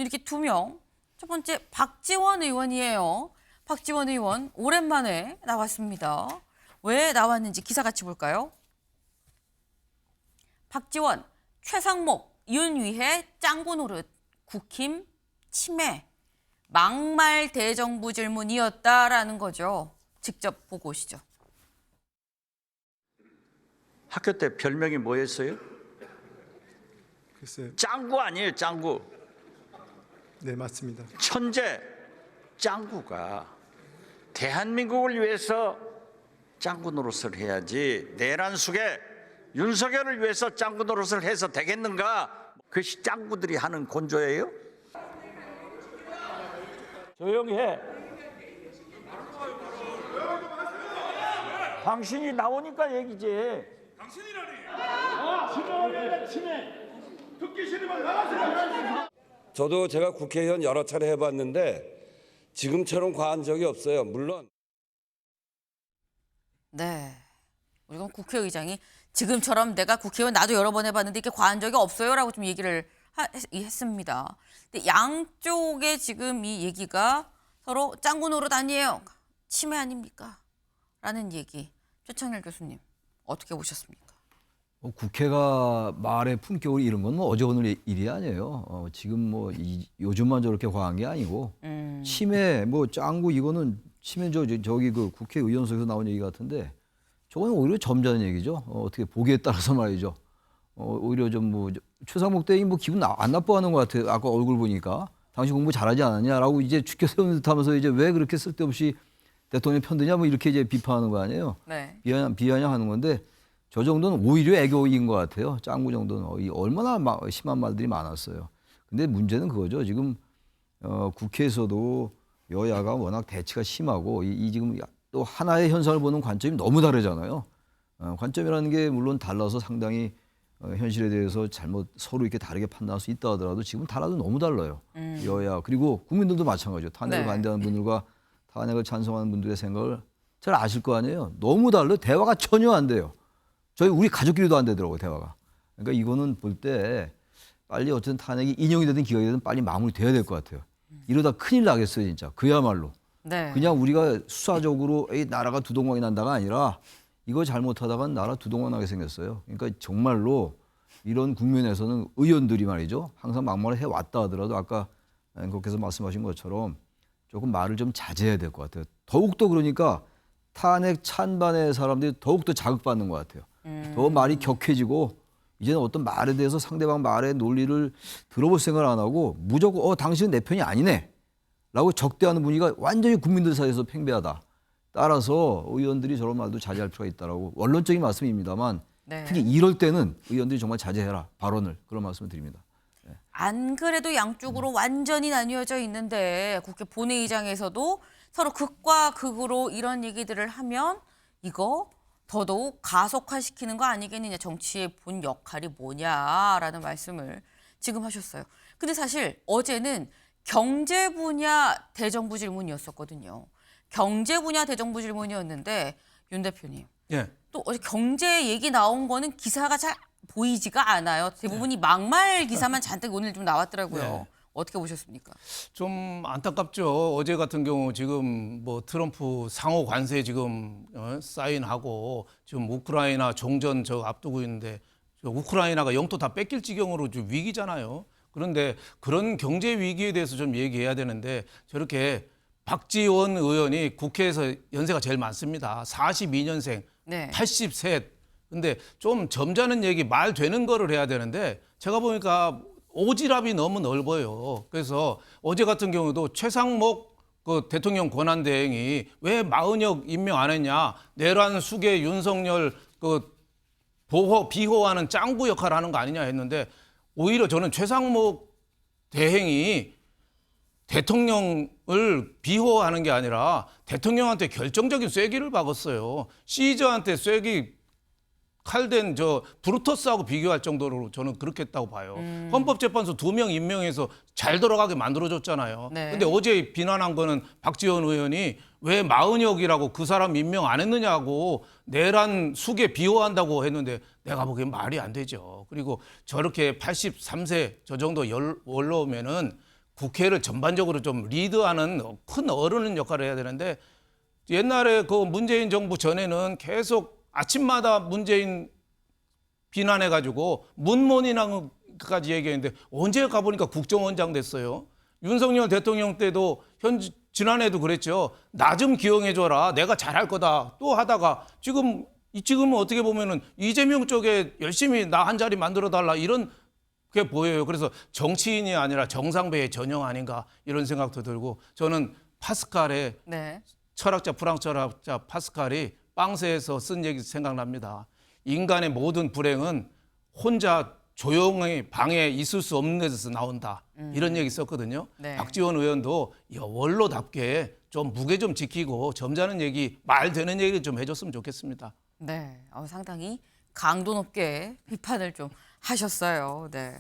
이렇게 두 명. 첫 번째 박지원 의원이에요. 박지원 의원 오랜만에 나왔습니다. 왜 나왔는지 기사 같이 볼까요? 박지원, 최상목, 윤위혜, 짱구 노릇, 국힘 침해, 막말 대정부 질문이었다라는 거죠. 직접 보고 오시죠. 학교 때 별명이 뭐였어요? 글쎄, 짱구 아니에요, 짱구. 네 맞습니다. 천재 짱구가 대한민국을 위해서 짱구 노릇을 해야지 내란 속에 윤석열을 위해서 짱구 노릇을 해서 되겠는가? 그것이 짱구들이 하는 곤조예요? 조용히 해. 당신이 나오니까 얘기지. 저도 제가 국회의원 여러 차례 해봤는데 지금처럼 과한 적이 없어요. 물론. 네. 우리가 국회의장이 지금처럼 내가 국회의원 나도 여러 번 해봤는데 이렇게 과한 적이 없어요라고 좀 얘기를 했습니다. 근데 양쪽의 지금 이 얘기가 서로 짱구 노릇 아니에요. 침해 아닙니까? 라는 얘기. 최창렬 교수님 어떻게 보셨습니까? 국회가 말의 품격을 잃은 건 뭐 어제 오늘 일이 아니에요. 지금 뭐 요즘만 저렇게 과한 게 아니고 침해 뭐 짱구 이거는 침해 저기 그 국회의원석에서 나온 얘기 같은데 저거는 오히려 점잖은 얘기죠. 어떻게 보기에 따라서 말이죠. 오히려 좀 뭐 최상목 대행이 뭐 기분 안 나빠하는 것 같아요. 아까 얼굴 보니까 당신 공부 잘하지 않았냐라고 이제 죽여 세우는 듯하면서 이제 왜 그렇게 쓸데없이 대통령 편드냐 뭐 이렇게 이제 비판하는 거 아니에요. 네. 비아냥하는 건데. 저 정도는 오히려 애교인 것 같아요. 짱구 정도는 얼마나 심한 말들이 많았어요. 근데 문제는 그거죠. 지금 국회에서도 여야가 워낙 대치가 심하고 이 지금 또 하나의 현상을 보는 관점이 너무 다르잖아요. 관점이라는 게 물론 달라서 상당히 현실에 대해서 잘못 서로 이렇게 다르게 판단할 수 있다 하더라도 지금 달라도 너무 달라요. 여야 그리고 국민들도 마찬가지죠. 탄핵을 네. 반대하는 분들과 탄핵을 찬성하는 분들의 생각을 잘 아실 거 아니에요. 너무 달라요. 대화가 전혀 안 돼요. 우리 가족끼리도 안 되더라고요, 대화가. 그러니까 이거는 볼 때 빨리 어쨌든 탄핵이 인용이 되든 기각이 되든 빨리 마무리돼야 될 것 같아요. 이러다 큰일 나겠어요, 진짜. 그야말로. 네. 그냥 우리가 수사적으로 나라가 두동강이 난다가 아니라 이거 잘못하다가 나라 두동강 나게 생겼어요. 그러니까 정말로 이런 국면에서는 의원들이 말이죠. 항상 막말을 해왔다 하더라도 아까 앵커께서 말씀하신 것처럼 조금 말을 좀 자제해야 될 것 같아요. 더욱더 그러니까 탄핵 찬반의 사람들이 더욱더 자극받는 것 같아요. 더 말이 격해지고 이제는 어떤 말에 대해서 상대방 말의 논리를 들어볼 생각을 안 하고 무조건 당신은 내 편이 아니네 라고 적대하는 분위기가 완전히 국민들 사이에서 팽배하다. 따라서 의원들이 저런 말도 자제할 필요가 있다라고 원론적인 말씀입니다만 네. 특히 이럴 때는 의원들이 정말 자제해라 발언을 그런 말씀을 드립니다. 안 그래도 양쪽으로 완전히 나뉘어져 있는데 국회 본회의장에서도 서로 극과 극으로 이런 얘기들을 하면 이거 더더욱 가속화시키는 거 아니겠느냐. 정치의 본 역할이 뭐냐라는 말씀을 지금 하셨어요. 근데 사실 어제는 경제 분야 대정부 질문이었었거든요. 경제 분야 대정부 질문이었는데 윤 대표님. 예. 또 어제 경제 얘기 나온 거는 기사가 잘 보이지가 않아요. 대부분이 막말 기사만 잔뜩 오늘 좀 나왔더라고요. 네. 어떻게 보셨습니까? 좀 안타깝죠. 어제 같은 경우 지금 뭐 트럼프 상호 관세 지금 사인하고 지금 우크라이나 종전 앞두고 있는데 우크라이나가 영토 다 뺏길 지경으로 좀 위기잖아요. 그런데 그런 경제 위기에 대해서 좀 얘기해야 되는데 저렇게 박지원 의원이 국회에서 연세가 제일 많습니다. 42년생, 네. 83. 근데 좀 점잖은 얘기 말 되는 거를 해야 되는데 제가 보니까 오지랖이 너무 넓어요. 그래서 어제 같은 경우도 최상목 그 대통령 권한대행이 왜 마은혁 임명 안 했냐? 내란 수계 윤석열 그 비호하는 짱구 역할을 하는 거 아니냐 했는데 오히려 저는 최상목 대행이 대통령을 비호하는 게 아니라 대통령한테 결정적인 쐐기를 박았어요. 시저한테 쐐기 칼된 브루터스하고 비교할 정도로 저는 그렇게 했다고 봐요. 헌법재판소 2명 임명해서 잘 돌아가게 만들어줬잖아요. 네. 근데 어제 비난한 거는 박지원 의원이 왜 마은혁이라고 그 사람 임명 안 했느냐고 내란 수계 비호한다고 했는데 내가 보기엔 말이 안 되죠. 그리고 저렇게 83세 저 정도 원로면은 국회를 전반적으로 좀 리드하는 큰 어른 역할을 해야 되는데 옛날에 그 문재인 정부 전에는 계속 아침마다 문재인 비난해가지고 문모닝까지 얘기했는데 언제 가보니까 국정원장 됐어요. 윤석열 대통령 때도 지난해도 그랬죠. 나 좀 기용해줘라. 내가 잘할 거다. 또 하다가 지금은 어떻게 보면은 이재명 쪽에 열심히 나 한 자리 만들어 달라 이런 게 보여요. 그래서 정치인이 아니라 정상배의 전형 아닌가 이런 생각도 들고 저는 파스칼의 네. 프랑스 철학자 파스칼이 빵세에서 쓴 얘기 생각납니다. 인간의 모든 불행은 혼자 조용히 방에 있을 수 없는 데서 나온다. 이런 얘기 썼거든요. 네. 박지원 의원도 원로답게 좀 무게 좀 지키고 점잖은 얘기, 말 되는 얘기 좀 해줬으면 좋겠습니다. 네. 상당히 강도 높게 비판을 좀 하셨어요. 네.